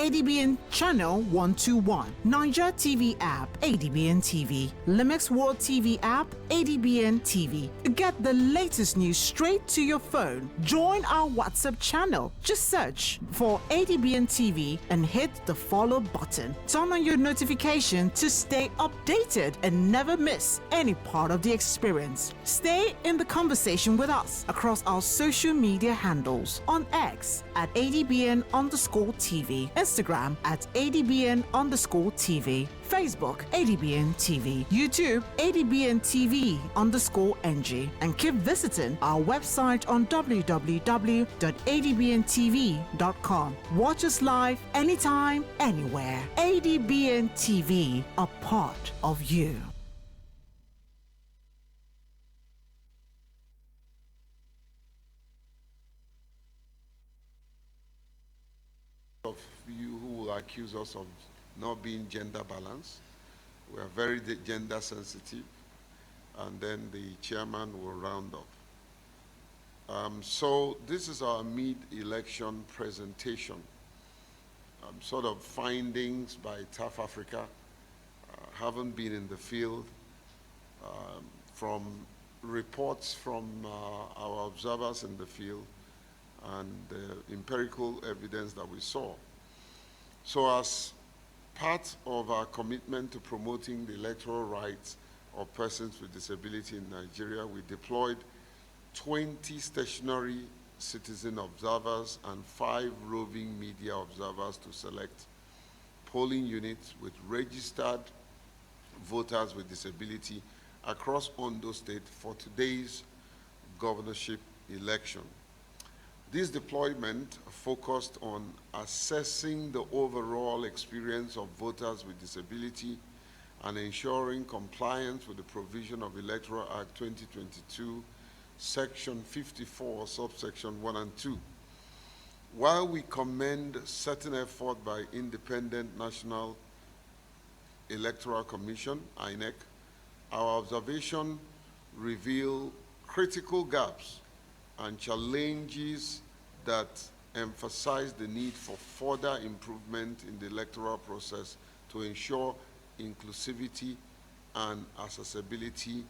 ADBN Channel 121, Niger TV app, ADBN TV, Limix World TV app, ADBN TV. Get the latest news straight to your phone. Join our WhatsApp channel. Just search for ADBN TV and hit the follow button. Turn on your notification to stay updated and never miss any part of the experience. Stay in the conversation with us across our social media handles on X at ADBN_TV, Instagram at ADBN_TV, Facebook ADBN TV, YouTube ADBN TV_NG, and keep visiting our website on www.adbntv.com. Watch us live anytime, anywhere. ADBN TV, a part of you. Of you who will accuse us of not being gender balanced. We are very gender sensitive, and then the chairman will round up. So this is our mid-election presentation. Sort of findings by TAF Africa. Haven't been in the field. From reports from our observers in the field and the empirical evidence that we saw. So as part of our commitment to promoting the electoral rights of persons with disability in Nigeria, we deployed 20 stationary citizen observers and 5 roving media observers to select polling units with registered voters with disability across Ondo State for today's governorship election. This deployment focused on assessing the overall experience of voters with disability and ensuring compliance with the provision of Electoral Act 2022, Section 54, subsection 1 and 2. While we commend certain effort by Independent National Electoral Commission, INEC, our observation revealed critical gaps and challenges that emphasize the need for further improvement in the electoral process to ensure inclusivity and accessibility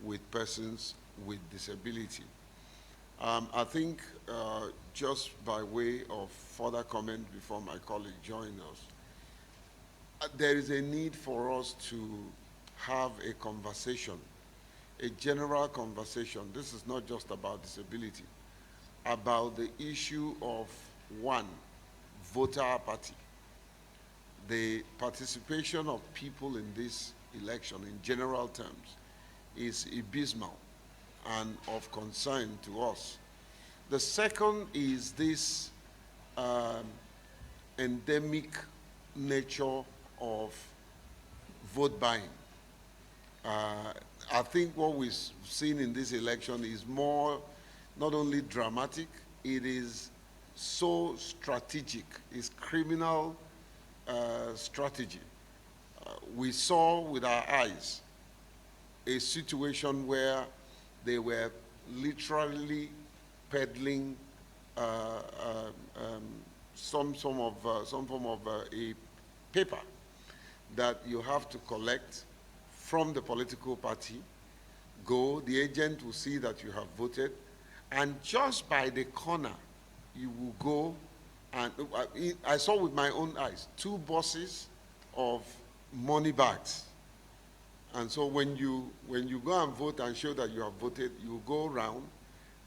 with persons with disability. I think just by way of further comment before my colleague joins us, there is a need for us to have a conversation, a general conversation. This is not just about disability, about the issue of, one, voter apathy. The participation of people in this election in general terms is abysmal and of concern to us. The second is this endemic nature of vote buying. I think what we've seen in this election is more, not only dramatic, it is so strategic. It's criminal strategy. We saw with our eyes a situation where they were literally peddling some form of a paper that you have to collect from the political party. The agent will see that you have voted, and just by the corner, you will go, and I saw with my own eyes 2 buses of money bags. And so when you go and vote and show that you have voted, you go around,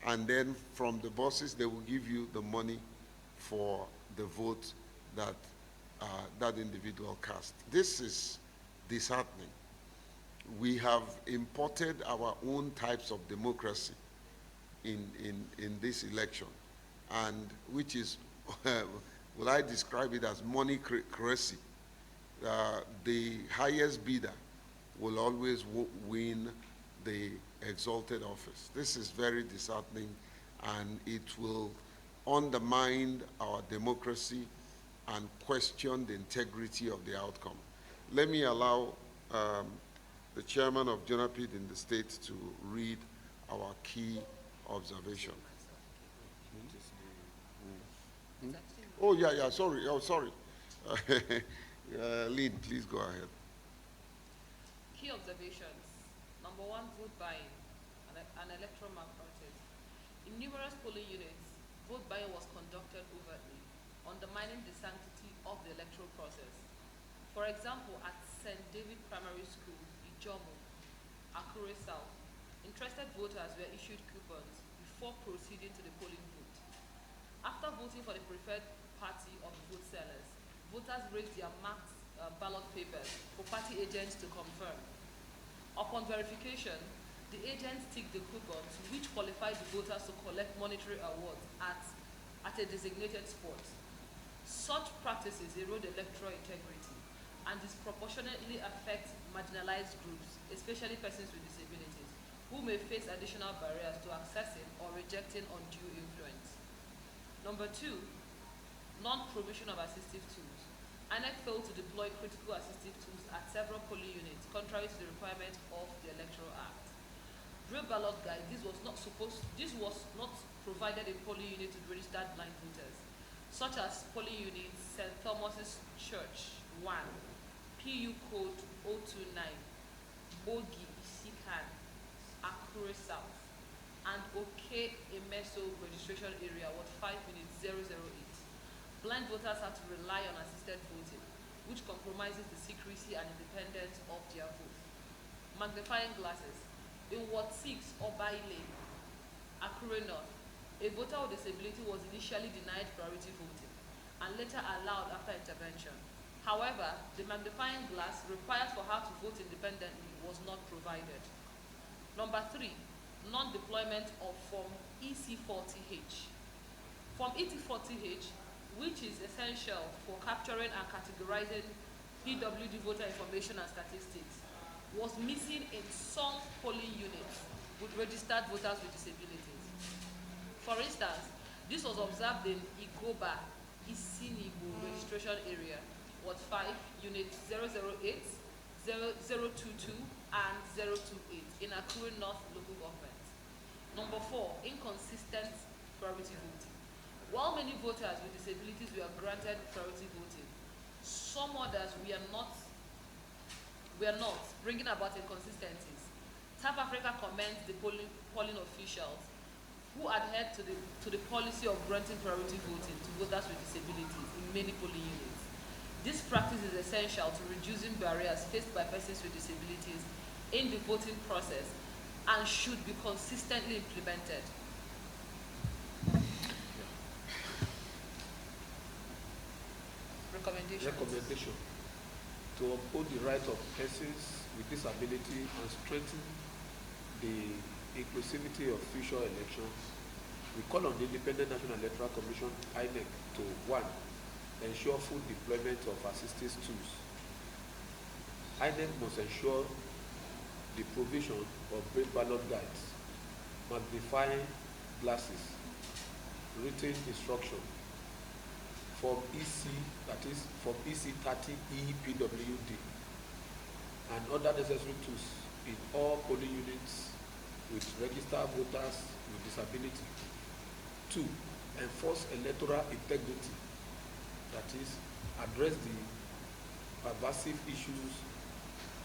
and then from the buses they will give you the money for the vote that that individual cast. This is disheartening. We have imported our own types of democracy in this election, and which is, will I describe it as moneycracy? The highest bidder will always win the exalted office. This is very disheartening, and it will undermine our democracy and question the integrity of the outcome. Let me allow the chairman of JONAPID in the state to read our key observation. Oh, yeah, sorry. Lynn, please go ahead. Key observations. Number one, vote buying and electoral malpractice. In numerous polling units, vote buying was conducted overtly, undermining the sanctity of the electoral process. For example, at St. David Primary School, Ijomo, Akure South, interested voters were issued coupons before proceeding to the polling booth. After voting for the preferred party of the vote sellers, voters raised their marked ballot papers for party agents to confirm. Upon verification, the agents ticked the coupons which qualified the voters to collect monetary awards at a designated spot. Such practices erode electoral integrity and disproportionately affect marginalized groups, especially persons with disabilities, who may face additional barriers to accessing or rejecting undue influence. Number two, non-provision of assistive tools. INEC failed to deploy critical assistive tools at several polling units, contrary to the requirement of the Electoral Act. Drill ballot guide, this was not provided in polling units with registered blind voters, such as polling units St. Thomas's Church 1, PU code 029, Bogi, Isikan, Akure South, and OK Emeso registration area, Ward 5 minutes 008. Blind voters have to rely on assisted voting, which compromises the secrecy and independence of their vote. Magnifying glasses. In Ward 6, Obai Lane, Akure North, a voter with disability was initially denied priority voting and later allowed after intervention. However, the magnifying glass required for her to vote independently was not provided. Number three, non-deployment of Form EC40H. Form EC40H, which is essential for capturing and categorizing PWD voter information and statistics, was missing in some polling units with registered voters with disabilities. For instance, this was observed in Igoba, Isinibo registration area, Ward 5, Units 008, 022, and 028 in Akure North local government. Number four, inconsistent priority voting. While many voters with disabilities were granted priority voting, some others were not, bringing about inconsistencies. South Africa commends the polling officials who adhered to the policy of granting priority voting to voters with disabilities in many polling units. This practice is essential to reducing barriers faced by persons with disabilities in the voting process and should be consistently implemented. Recommendation to uphold the right of persons with disability and strengthen the inclusivity of future elections. We call on the Independent National Electoral Commission, INEC, to 1. Ensure full deployment of assistive tools. INEC must ensure the provision of braille ballot guides, magnifying glasses, written instruction, Form EC, that is Form EC30E PWD, and other necessary tools in all polling units with registered voters with disability. 2. Enforce electoral integrity, that is, address the pervasive issues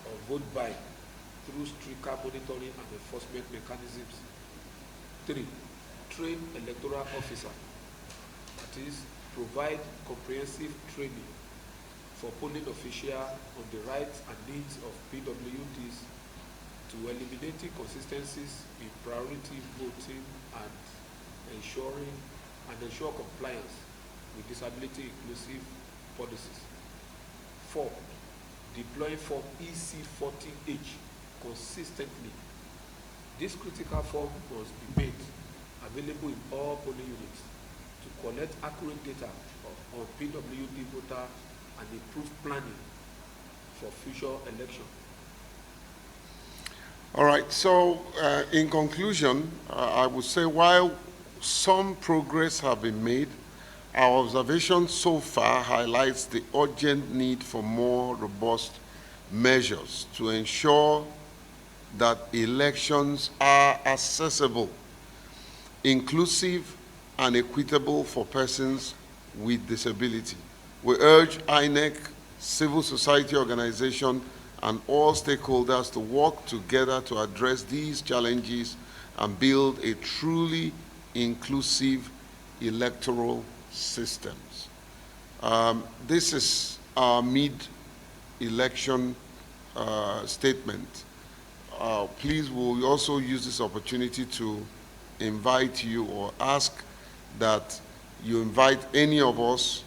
of vote buying through stricter monitoring and enforcement mechanisms. 3. Train electoral officer, that is, provide comprehensive training for polling officials on the rights and needs of PWDs to eliminate inconsistencies in priority voting and ensure compliance with disability inclusive policies. 4. Deploying Form EC40H consistently. This critical form must be made available in all polling units to collect accurate data on PWD voter and improve planning for future election. All right, so in conclusion, I would say while some progress have been made, our observation so far highlights the urgent need for more robust measures to ensure that elections are accessible, inclusive, and equitable for persons with disability. We urge INEC, civil society organization, and all stakeholders to work together to address these challenges and build a truly inclusive electoral systems. This is our mid-election statement. Please, we'll also use this opportunity to invite you or ask that you invite any of us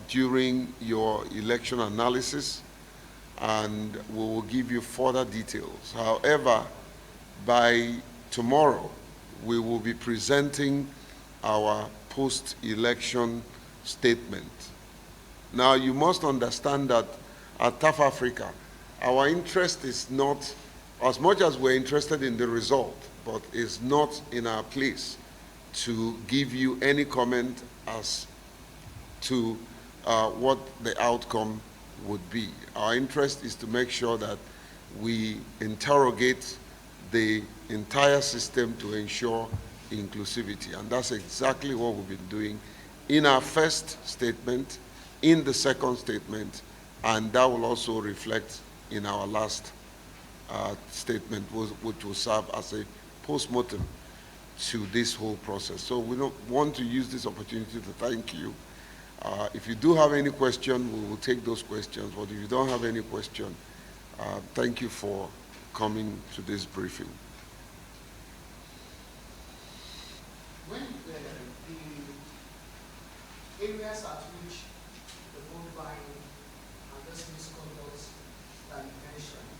during your election analysis, and we will give you further details. However, by tomorrow, we will be presenting our post-election statement. Now, you must understand that at TAF Africa, our interest is not, as much as we're interested in the result, but it's not in our place to give you any comment as to what the outcome would be. Our interest is to make sure that we interrogate the entire system to ensure inclusivity. And that's exactly what we've been doing in our first statement, in the second statement, and that will also reflect in our last statement, which will serve as a post-mortem to this whole process. So we don't want to use this opportunity to thank you. If you do have any question, we will take those questions. But if you don't have any question, thank you for coming to this briefing. When the areas at which the vote buying and this misconduct that you mentioned,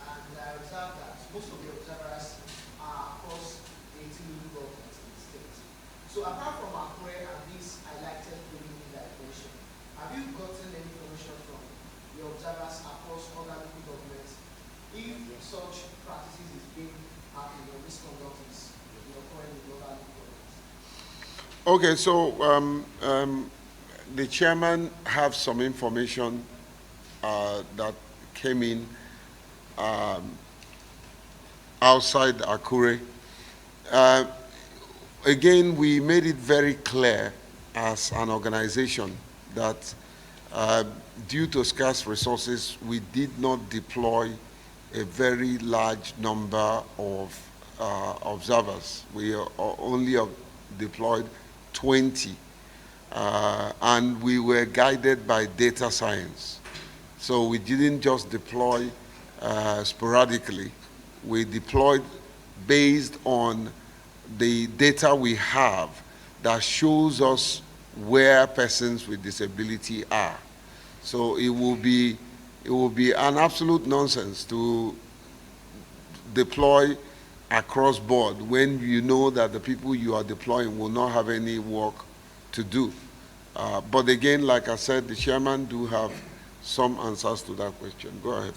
and I observe that most of the observers are across 18 local governments in the state. So apart from Akure and these highlighted building that I mentioned, have you gotten any information from the observers across other local governments if such practices is being happening or misconduct is occurring in other local governments? Okay, so the chairman have some information that came in outside Akure. Again, we made it very clear as an organization that due to scarce resources, we did not deploy a very large number of observers. We only deployed 20, and we were guided by data science. So we didn't just deploy sporadically. We deployed based on the data we have that shows us where persons with disability are. So it will be an absolute nonsense to deploy across board when you know that the people you are deploying will not have any work to do. But again, like I said, the chairman do have some answers to that question. Go ahead.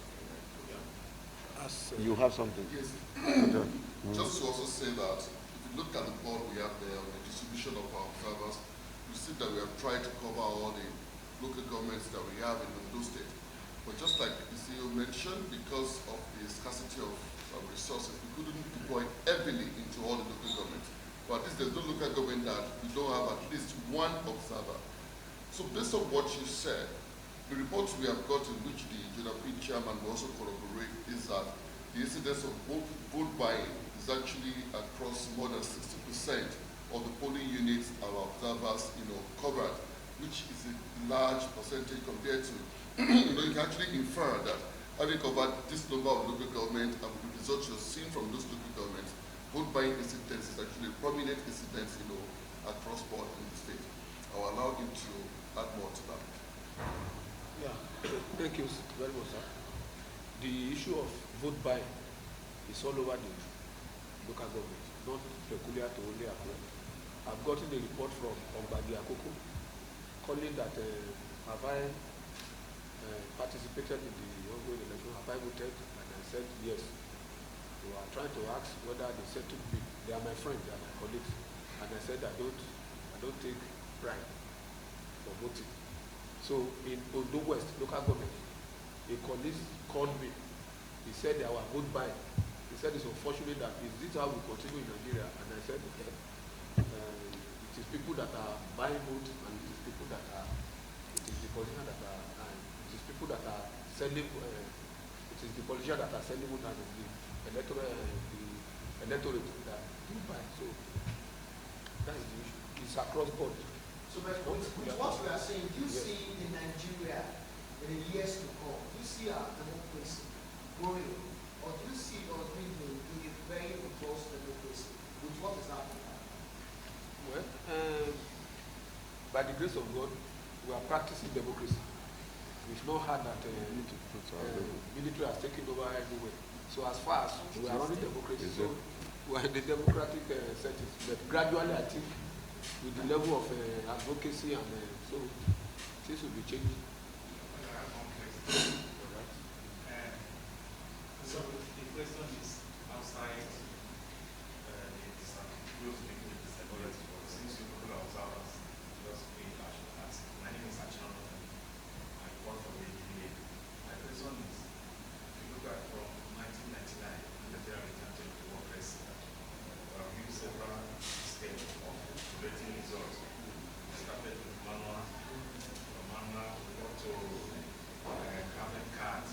You have something? Yes. Okay. Just to also say that if you look at the board we have there on the distribution of our observers, you see that we have tried to cover all the local governments that we have in Ondo State. But just like the CEO mentioned, because of the scarcity of resources, we couldn't deploy heavily into all the local governments. But at least there's no local government that we don't have at least one observer. So based on what you said, the reports we have gotten, which the JNP chairman will also corroborate, is that the incidence of vote buying is actually across more than 60% of the polling units our observers, covered, which is a large percentage compared to, you can actually infer that having covered this number of local government and the results you're seeing from those local governments, vote buying incidence is actually a prominent incidence, across board in the state. I'll allow him to add more to that. Yeah, thank you very much, sir. The issue of vote buying is all over the local government, not peculiar to only Akure. I've gotten a report from Ombagi Akoko calling that have I participated in the ongoing election, have I voted? And I said yes. They were trying to ask whether they settled me. They are my friends, they are my colleagues. And I said I don't take bribe for voting. So in Ondo West local government, a colleague called me. He said they were vote buying. He said it's unfortunate that is this how we continue in Nigeria? And I said it is people that are buying vote and it is people that are, it is politicians that are, it is people that are selling, it is the politicians that are selling vote and the electorate that do buy. So that is the issue. It's across board. So, but with what we are saying, do you see in Nigeria in the years to come, do you see our democracy growing, or do you see us being in a very robust democracy? With what is happening? Well, by the grace of God, we are practicing democracy. We've not had that military has taken over everywhere. So as far as we are running democracy, so we are in the democratic settings. But gradually, I think, with the level of advocacy and so things will be changing. So the question is outside the disability, since you people are observers, just pay attention to that. My name is Achano. I work for the ADA. My question is, if you look at from 1999, the Federal Return to Workers, we have used several steps of rating results. We started with manual, from manual, we got to carbon cards.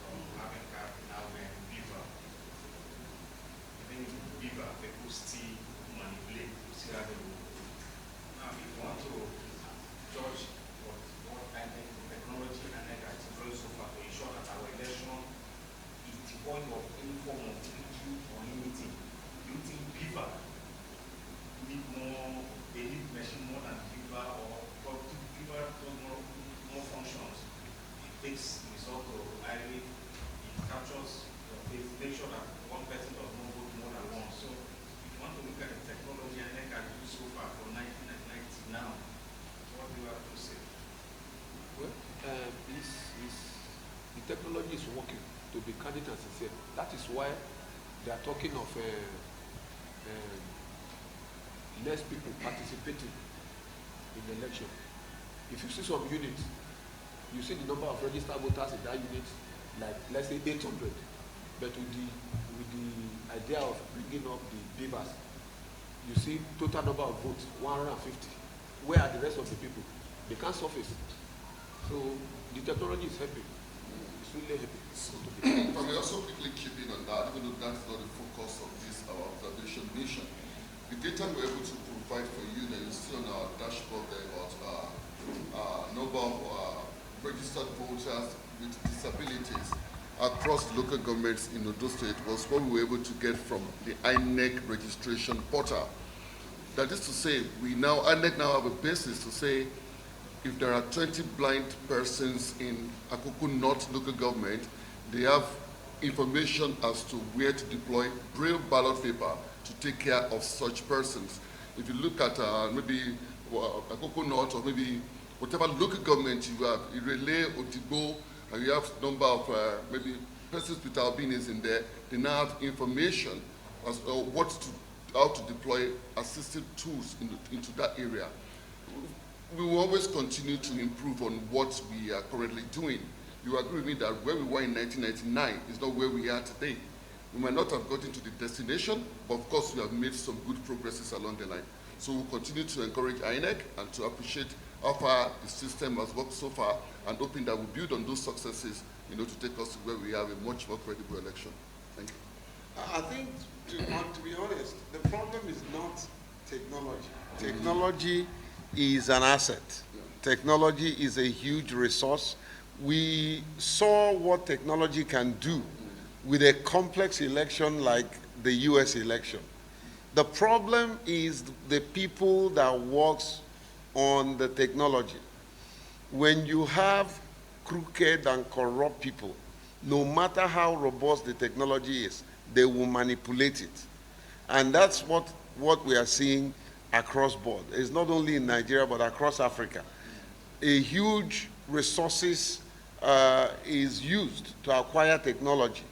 From having card, now we're in Beaver. Even in Beaver, people still manipulate, still have a Now, if you want to judge what kind of technology and negative very so far to ensure that our election is devoid of any form of leaking or limiting, do you think Beaver need more, they need machine more than Beaver, or Beaver does more functions? It takes result of highly captures your face, make sure that one person does not vote more than one. So if you want to look at the technology and then can do so far from 1990 now, what do you have to say? Well, the technology is working, to be candid and sincere. That is why they are talking of less people participating in the election. If you see some units, you see the number of registered voters in that unit, like let's say 800, but with the idea of bringing up the beavers, you see total number of votes 150. Where are the rest of the people? They can't surface. So the technology is helping. It's really helping. I may also quickly chip in on that, even though that's not the focus of this our observation mission. The data we're able to provide for you that you see on our dashboard there about number of registered voters with disabilities across local governments in Ondo State was what we were able to get from the INEC registration portal. That is to say, INEC now have a basis to say if there are 20 blind persons in Akuku North local government, they have information as to where to deploy braille ballot paper to take care of such persons. If you look at maybe Akuku North or maybe whatever local government you have, Irele, Odigbo, and you have number of maybe persons with albinism in there, they now have information as how to deploy assistive tools into that area. We will always continue to improve on what we are currently doing. You agree with me that where we were in 1999 is not where we are today. We might not have gotten to the destination, but of course we have made some good progresses along the line. So we'll continue to encourage INEC and to appreciate how far the system has worked so far, and hoping that we build on those successes, to take us to where we have a much more credible election. Thank you. I think, to be honest, the problem is not technology. Technology is an asset. Technology is a huge resource. We saw what technology can do with a complex election like the US election. The problem is the people that works on the technology. When you have crooked and corrupt people, no matter how robust the technology is, they will manipulate it. And that's what we are seeing across board. It's not only in Nigeria, but across Africa. A huge resources is used to acquire technology.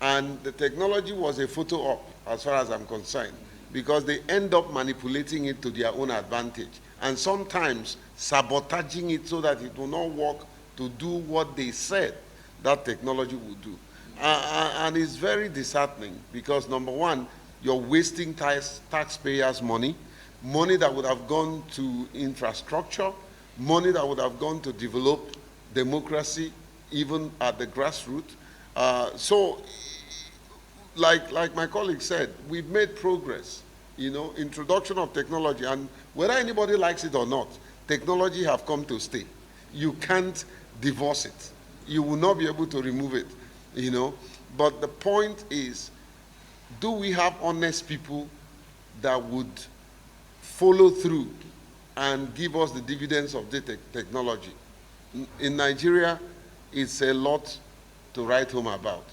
And the technology was a photo op, as far as I'm concerned, because they end up manipulating it to their own advantage, and sometimes sabotaging it so that it will not work to do what they said that technology would do. And it's very disheartening because, number one, you're wasting taxpayers' money that would have gone to infrastructure, money that would have gone to develop democracy, even at the grassroots. So, like my colleague said, we've made progress, introduction of technology, and whether anybody likes it or not, technology have come to stay. You can't divorce it. You will not be able to remove it, But the point is, do we have honest people that would follow through and give us the dividends of the technology? In Nigeria, it's a lot to write home about.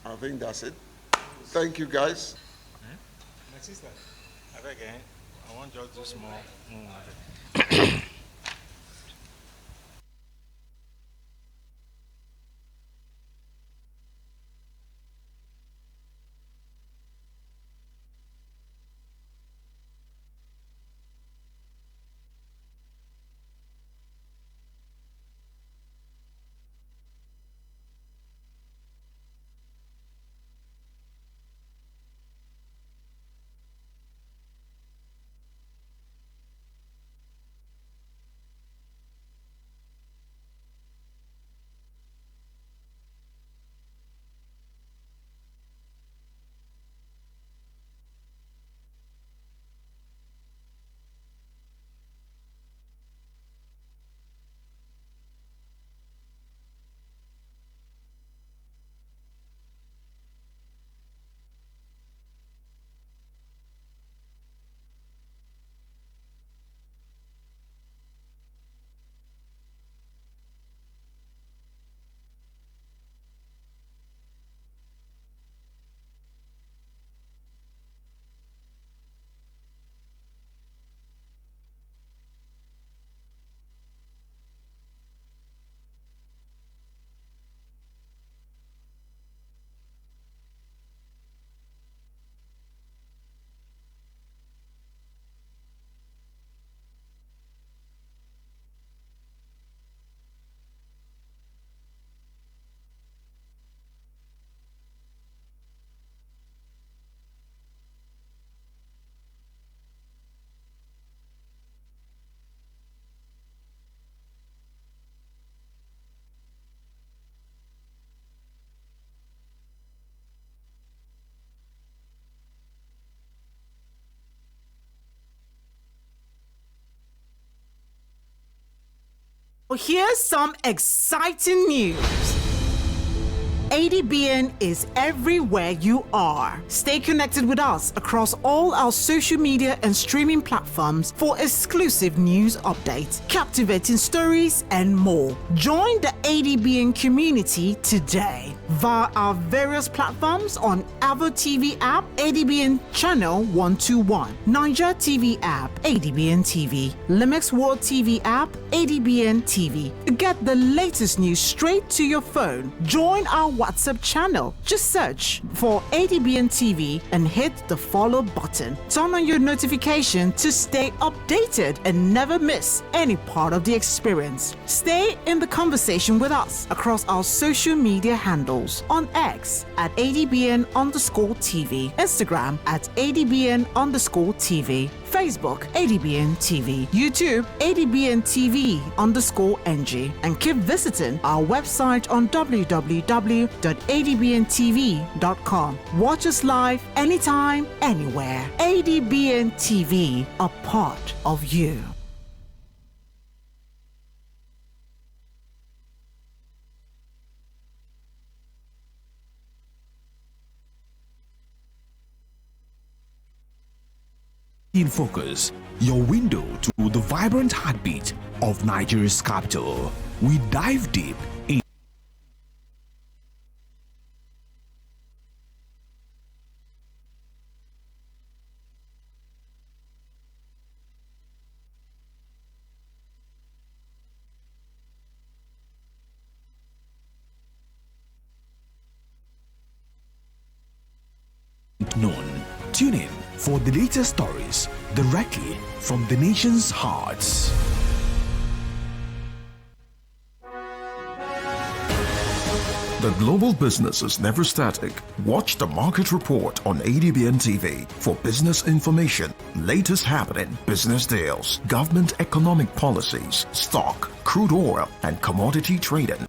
I think that's it. Thank you, guys. My sister, again, I want just to do small. Here's some exciting news. ADBN is everywhere you are. Stay connected with us across all our social media and streaming platforms for exclusive news updates, captivating stories, and more. Join the ADBN community today via our various platforms on Avo TV app, ADBN channel 121, Niger TV app, ADBN TV, Limix World TV app, ADBN TV. Get the latest news straight to your phone. Join our WhatsApp channel. Just search for ADBN TV and hit the follow button. Turn on your notification to stay updated and never miss any part of the experience. Stay in the conversation with us across our social media handles on X at ADBN_TV, Instagram at ADBN_TV, Facebook ADBN TV, YouTube ADBN TV_NG, and keep visiting our website on www.adbntv.com. Watch us live anytime, anywhere. ADBN TV, a part of you. In Focus, your window to the vibrant heartbeat of Nigeria's capital. We dive deep in noon. Tune in for the latest stories directly from the nation's hearts. The global business is never static. Watch the market report on ADBN TV for business information, latest happening, business deals, government economic policies, stock, crude oil, and commodity trading.